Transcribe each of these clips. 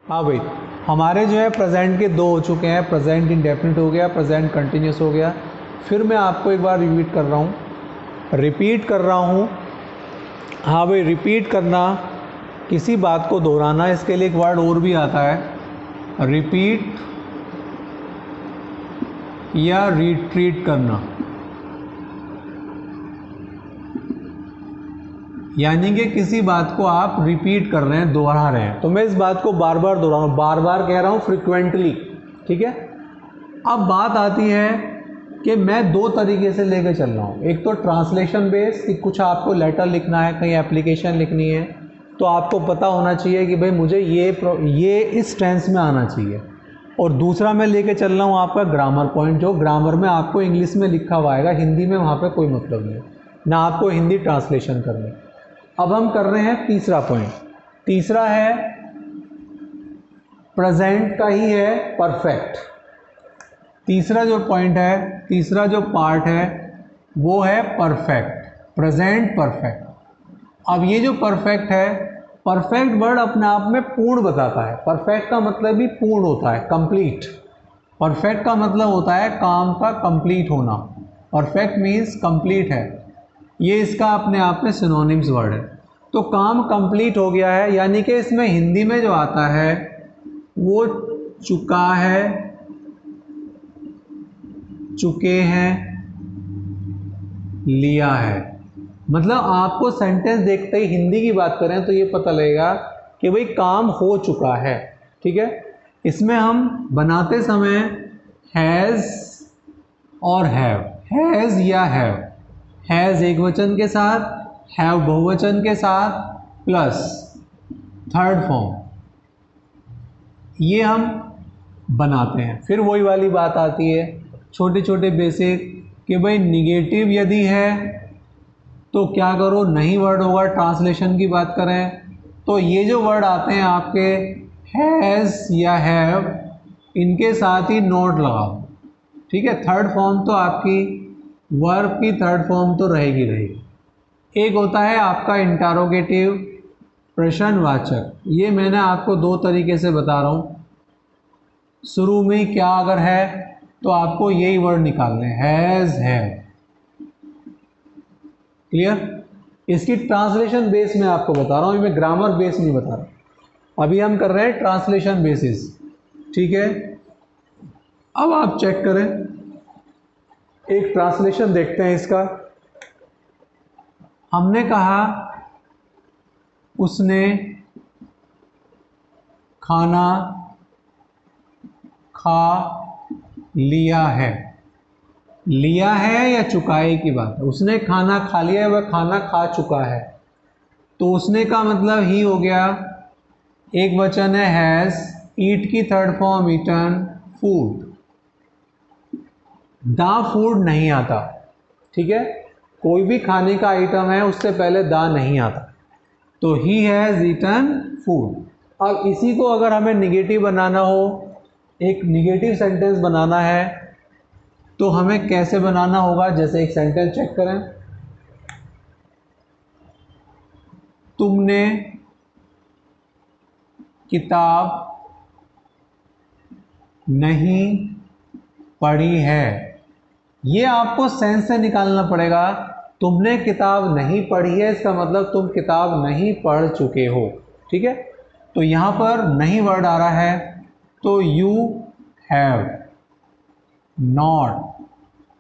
हाँ भाई, हमारे जो है प्रेजेंट के दो हो चुके हैं, प्रेजेंट इंडेफिनिट हो गया, प्रेजेंट कंटिन्यूस हो गया। फिर मैं आपको एक बार रिपीट कर रहा हूँ। हाँ भाई, रिपीट करना, किसी बात को दोहराना, इसके लिए एक वर्ड और भी आता है, रिपीट या रिट्रीट करना, यानी कि किसी बात को आप रिपीट कर रहे हैं, दोहरा रहे हैं। तो मैं इस बात को बार बार दोहरा रहा हूँ, बार बार कह रहा हूँ, फ्रिक्वेंटली। ठीक है, अब बात आती है कि मैं दो तरीके से लेके चल रहा हूँ। एक तो ट्रांसलेशन बेस, कि कुछ आपको लेटर लिखना है, कहीं एप्लीकेशन लिखनी है, तो आपको पता होना चाहिए कि भाई मुझे ये इस टेंस में आना चाहिए। और दूसरा मैं लेके चल रहा हूँ आपका ग्रामर पॉइंट, जो ग्रामर में आपको इंग्लिश में लिखा हुआ आएगा, हिंदी में वहाँ पे कोई मतलब नहीं है, ना आपको हिंदी ट्रांसलेशन करनी। अब हम कर रहे हैं तीसरा पॉइंट। तीसरा है प्रेजेंट का ही है, परफेक्ट। तीसरा जो पॉइंट है, तीसरा जो पार्ट है, वो है परफेक्ट, प्रेजेंट परफेक्ट। अब ये जो परफेक्ट है, परफेक्ट वर्ड अपने आप में पूर्ण बताता है। परफेक्ट का मतलब भी पूर्ण होता है, कंप्लीट। परफेक्ट का मतलब होता है काम का कंप्लीट होना। परफेक्ट मीन्स कंप्लीट है, ये इसका अपने आप में सिनोनिम्स वर्ड है। तो काम कंप्लीट हो गया है, यानी कि इसमें हिंदी में जो आता है वो चुका है, चुके हैं, लिया है। मतलब आपको सेंटेंस देखते ही हिंदी की बात करें तो ये पता लगेगा कि भाई काम हो चुका है। ठीक है, इसमें हम बनाते समय हैज़ और हैज़ या हैज़ एक वचन के साथ, हैव बहुवचन के साथ, प्लस थर्ड फॉर्म, ये हम बनाते हैं। फिर वही वाली बात आती है, छोटे छोटे बेसिक, कि भाई निगेटिव यदि है तो क्या करो, नहीं वर्ड होगा। ट्रांसलेशन की बात करें तो ये जो वर्ड आते हैं आपके हैज़ या हैव, इनके साथ ही नोट लगाओ। ठीक है, थर्ड फॉर्म तो आपकी वर्ब की थर्ड फॉर्म तो रहेगी। एक होता है आपका इंटरोगेटिव, प्रश्नवाचक। ये मैंने आपको दो तरीके से बता रहा हूँ। शुरू में क्या अगर है तो आपको यही वर्ड निकालने, हैज़, हैव। क्लियर? इसकी ट्रांसलेशन बेस मैं आपको बता रहा हूँ, मैं ग्रामर बेस नहीं बता रहा। अभी हम कर रहे हैं ट्रांसलेशन बेसिस। ठीक है, अब आप चेक करें, एक ट्रांसलेशन देखते हैं इसका। हमने कहा उसने खाना खा लिया है। लिया है या चुकाए की बात है। उसने खाना खा लिया है, वह खाना खा चुका है। तो उसने का मतलब ही हो गया, एक वचन है हैज़, ईट की थर्ड फॉर्म ईटन, फूड। दा फूड नहीं आता। ठीक है, कोई भी खाने का आइटम है उससे पहले दा नहीं आता। तो ही हैज़ ईटन फूड। अब इसी को अगर हमें निगेटिव बनाना हो, एक निगेटिव सेंटेंस बनाना है, तो हमें कैसे बनाना होगा। जैसे एक सेंटेंस चेक करें, तुमने किताब नहीं पढ़ी है। ये आपको सेंस से निकालना पड़ेगा। तुमने किताब नहीं पढ़ी है, इसका मतलब तुम किताब नहीं पढ़ चुके हो। ठीक है, तो यहाँ पर नहीं वर्ड आ रहा है, तो यू हैव नॉट।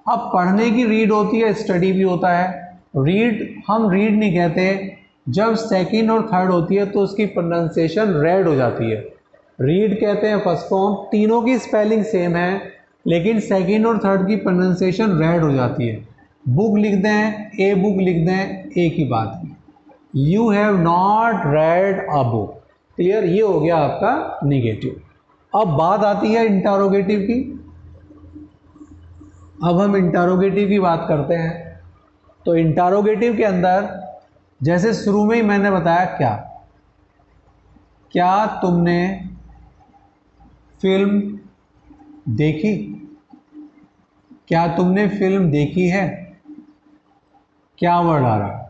अब पढ़ने की रीड होती है, स्टडी भी होता है। रीड हम रीड नहीं कहते, जब सेकंड और थर्ड होती है तो उसकी प्रोनाउंसिएशन रेड हो जाती है। रीड कहते हैं फर्स्ट फॉर्म, तीनों की स्पेलिंग सेम है, लेकिन सेकंड और थर्ड की प्रोनाउंसिएशन रेड हो जाती है। बुक लिख दें, ए बुक लिख दें, एक ही बात है। You have not red a book. Clear? ये हो गया आपका निगेटिव। अब बात आती है इंटरोगेटिव की। अब हम इंटरोगेटिव की बात करते हैं। तो इंटरोगेटिव के अंदर जैसे शुरू में ही मैंने बताया, क्या तुमने फिल्म देखी? क्या तुमने फिल्म देखी है? क्या वर्ड आ रहा है?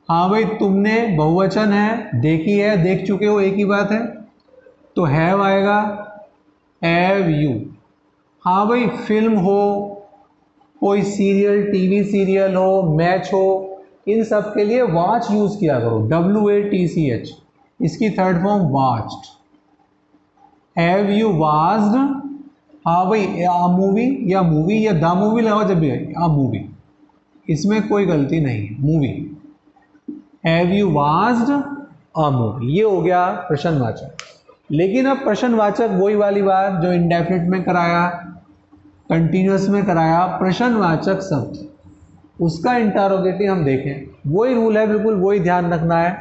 हाँ भाई, तुमने बहुवचन है, देखी है, देख चुके हो, एक ही बात है, तो हैव आएगा, हैव यू। हाँ भाई, फिल्म हो, कोई सीरियल, टीवी सीरियल हो, मैच हो, इन सब के लिए वॉच यूज किया करो, WATCH, इसकी third form watched. Have you watched, हाँ भाई, आ मूवी या द मूवी लगाओ जब भी है, आ मूवी, इसमें कोई गलती नहीं है, movie. Have you watched a movie, ये हो गया प्रश्नवाचक। लेकिन अब प्रश्नवाचक वही वाली बात जो इंडेफिनिट में कराया, कंटिन्यूअस में कराया, प्रश्नवाचक शब्द उसका इंटरोगेटिव हम देखें, वही रूल है, बिल्कुल वही ध्यान रखना है।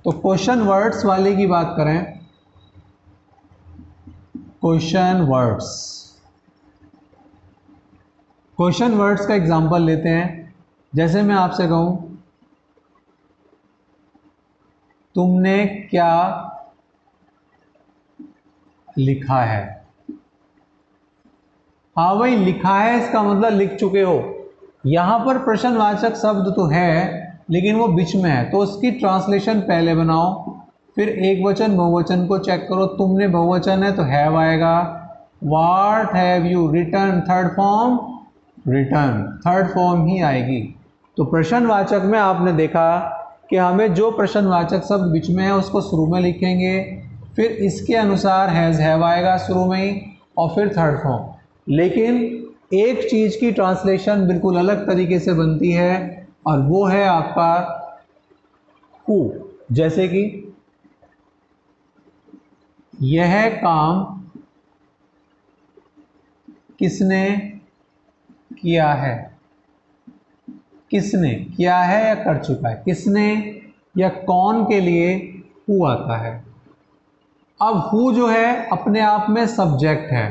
तो क्वेश्चन वर्ड्स वाले की बात करें, क्वेश्चन वर्ड्स, क्वेश्चन वर्ड्स का एग्जांपल लेते हैं। जैसे मैं आपसे कहूं, तुमने क्या लिखा है। हाँ भाई, लिखा है इसका मतलब लिख चुके हो। यहां पर प्रश्नवाचक शब्द तो है लेकिन वो बीच में है, तो उसकी ट्रांसलेशन पहले बनाओ, फिर एक वचन बहुवचन को चेक करो। तुमने बहुवचन है तो हैव आएगा। What have you written, third form written, third form ही आएगी। तो प्रश्नवाचक में आपने देखा कि हमें जो प्रश्नवाचक शब्द बीच में है उसको शुरू में लिखेंगे, फिर इसके अनुसार हैज़ हैव आएगा शुरू में ही, और फिर थर्ड फॉर्म। लेकिन एक चीज़ की ट्रांसलेशन बिल्कुल अलग तरीके से बनती है और वो है आपका हु। जैसे कि यह काम किसने किया है, किसने किया है या कर चुका है, किसने या कौन के लिए हु आता है। अब हु जो है अपने आप में सब्जेक्ट है,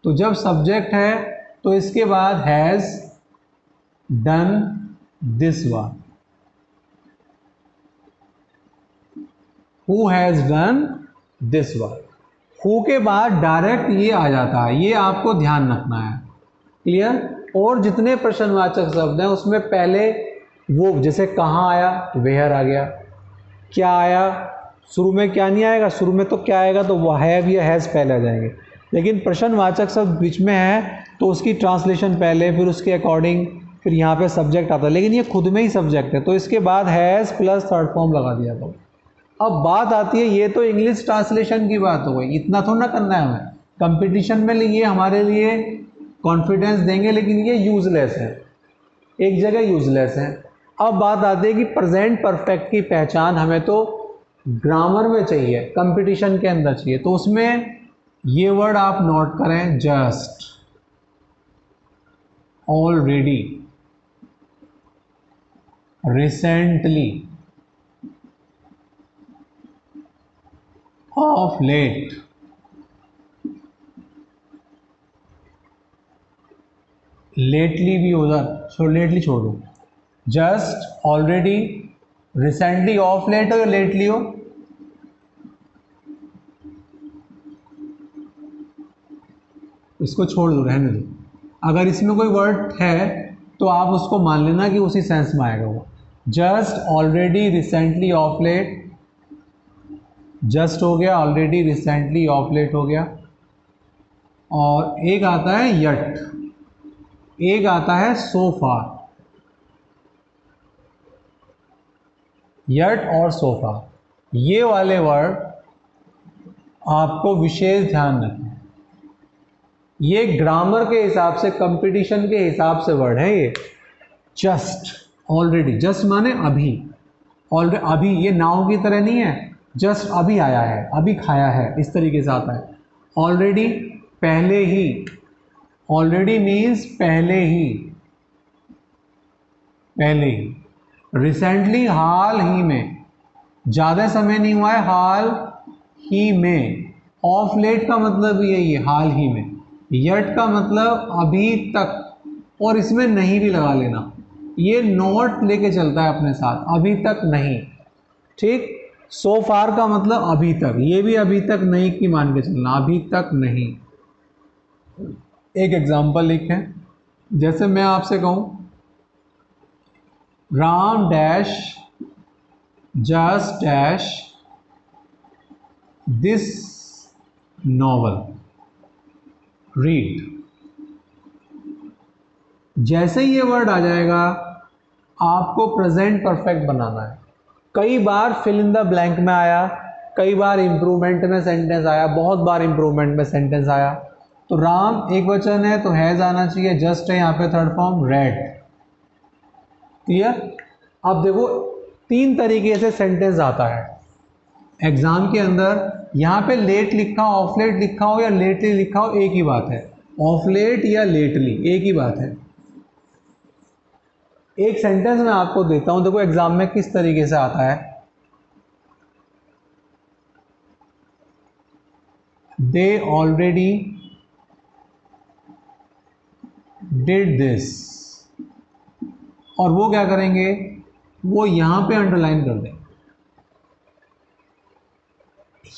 तो जब सब्जेक्ट है तो इसके बाद has done this work, who has done this work. Who के बाद डायरेक्ट ये आ जाता है, ये आपको ध्यान रखना है, क्लियर। और जितने प्रश्नवाचक शब्द हैं उसमें पहले वो, जैसे कहाँ आया तो वेयर आ गया, क्या आया, शुरू में क्या नहीं आएगा, शुरू में तो क्या आएगा, तो वो हैव या हैज़ पहले आ जाएंगे। लेकिन प्रश्नवाचक शब्द बीच में है तो उसकी ट्रांसलेशन पहले, फिर उसके अकॉर्डिंग फिर यहाँ पे सब्जेक्ट आता है, लेकिन ये खुद में ही सब्जेक्ट है तो इसके बाद हैज़ प्लस थर्ड फॉर्म लगा दिया था। अब बात आती है, ये तो इंग्लिश ट्रांसलेशन की बात हो गई, इतना थोड़ा ना करना है हमें। कंपटीशन में ये हमारे लिए कॉन्फिडेंस देंगे लेकिन ये यूजलेस है, एक जगह यूजलेस है। अब बात आती है कि प्रेजेंट परफेक्ट की पहचान हमें तो ग्रामर में चाहिए, कंपटीशन के अंदर चाहिए, तो उसमें ये वर्ड आप नोट करें, just, already, recently, of late, lately भी उधर छोड़, लेटली छोड़ दो, just, already, recently, of late हो या लेटली हो, इसको छोड़ दो, रहने दो। अगर इसमें कोई वर्ड है तो आप उसको मान लेना कि उसी सेंस में आएगा वो। Just, already, recently, of late, just हो गया, ऑलरेडी, रिसेंटली, ऑफ लेट हो गया। और एक आता है यट, एक आता है सो फार, यट और सो फार, ये वाले वर्ड आपको विशेष ध्यान रखना है। ये ग्रामर के हिसाब से, कंपटीशन के हिसाब से वर्ड है ये। जस्ट, ऑलरेडी, जस्ट माने अभी, ऑलरेडी अभी, ये नाउ की तरह नहीं है, जस्ट अभी आया है, अभी खाया है, इस तरीके से आता है। ऑलरेडी, पहले ही, ऑलरेडी मीन्स पहले ही, पहले ही। रिसेंटली, हाल ही में, ज़्यादा समय नहीं हुआ है, हाल ही में। ऑफ लेट का मतलब यही है, हाल ही में। यट का मतलब अभी तक, और इसमें नहीं भी लगा लेना, ये नोट लेके चलता है अपने साथ, अभी तक नहीं, ठीक। सो फार का मतलब अभी तक, ये भी अभी तक नहीं की मान के चलना, अभी तक नहीं। एक एग्जांपल लिखें, जैसे मैं आपसे कहूं Ram dash just dash this novel read. जैसे ही ये वर्ड आ जाएगा आपको प्रेजेंट परफेक्ट बनाना है। कई बार फिल इन द ब्लैंक में आया, कई बार इम्प्रूवमेंट में सेंटेंस आया, बहुत बार इम्प्रूवमेंट में सेंटेंस आया। तो राम एक वचन है तो हैज़ आना चाहिए, जस्ट है यहाँ पे थर्ड फॉर्म, रेड। क्लियर? अब देखो 3 तरीके से सेंटेंस आता है एग्जाम के अंदर। यहाँ पे लेट लिखा हो, ऑफ लेट लिखा हो या लेटली लिखा हो, एक ही बात है। ऑफ लेट या लेटली एक ही बात है। एक सेंटेंस मैं आपको देता हूं, देखो एग्जाम में किस तरीके से आता है। दे ऑलरेडी डिड दिस, और वो क्या करेंगे, वो यहां पे अंडरलाइन कर दें।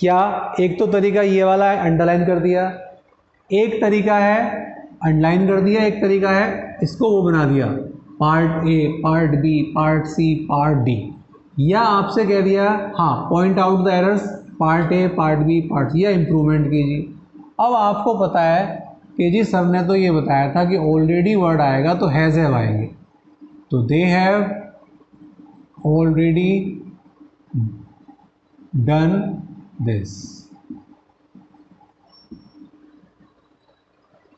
या एक तो तरीका ये वाला है, अंडरलाइन कर दिया। एक तरीका है अंडरलाइन कर दिया, एक तरीका है इसको वो बना दिया, part A, part B, part C, part D. या आपसे कह दिया हाँ point out the errors, part A, part B, part C, या इम्प्रूवमेंट कीजिए। अब आपको पता है कि जी सर ने तो ये बताया था कि ऑलरेडी वर्ड आएगा तो हैज़ हैव आएंगे, तो they have already done this.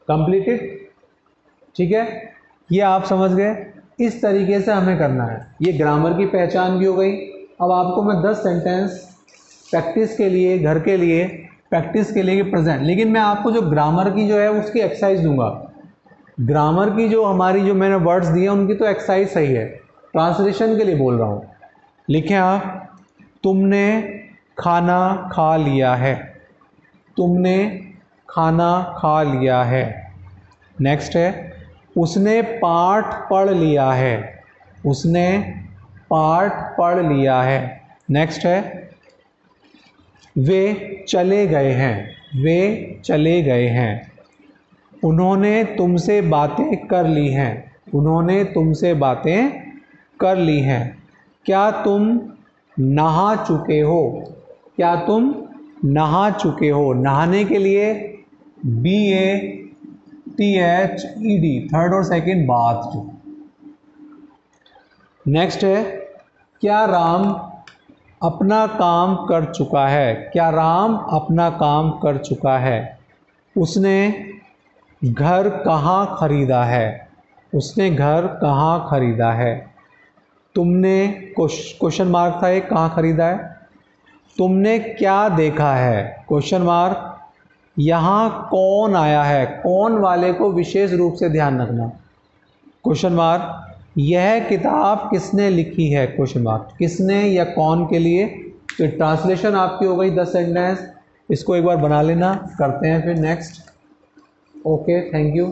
Completed. ठीक है, ये आप समझ गए। इस तरीके से हमें करना है। ये ग्रामर की पहचान भी हो गई। अब आपको मैं 10 सेंटेंस प्रैक्टिस के लिए, घर के लिए प्रैक्टिस के लिए प्रेजेंट, लेकिन मैं आपको जो ग्रामर की जो है उसकी एक्सरसाइज दूंगा। ग्रामर की जो हमारी जो मैंने वर्ड्स दिए उनकी तो एक्सरसाइज सही है, ट्रांसलेशन के लिए बोल रहा हूँ। लिखें आप, तुमने खाना खा लिया है, तुमने खाना खा लिया है। नेक्स्ट है, उसने पाठ पढ़ लिया है, उसने पाठ पढ़ लिया है। नेक्स्ट है, वे चले गए हैं, वे चले गए हैं। उन्होंने तुमसे बातें कर ली हैं, उन्होंने तुमसे बातें कर ली हैं। क्या तुम नहा चुके हो, क्या तुम नहा चुके हो। नहाने के लिए BATHED, थर्ड और सेकंड बात जो। नेक्स्ट है, क्या राम अपना काम कर चुका है, क्या राम अपना काम कर चुका है। उसने घर कहाँ खरीदा है, उसने घर कहाँ खरीदा है। तुमने क्वेश्चन मार्क था, एक कहाँ खरीदा है। तुमने क्या देखा है, क्वेश्चन मार्क। यहाँ कौन आया है, कौन वाले को विशेष रूप से ध्यान रखना, क्वेश्चन मार्क। यह किताब किसने लिखी है, क्वेश्चन मार्क। किसने या कौन के लिए। तो ट्रांसलेशन आपकी हो गई 10 सेंटेंस। इसको एक बार बना लेना, करते हैं फिर नेक्स्ट। Okay, thank you.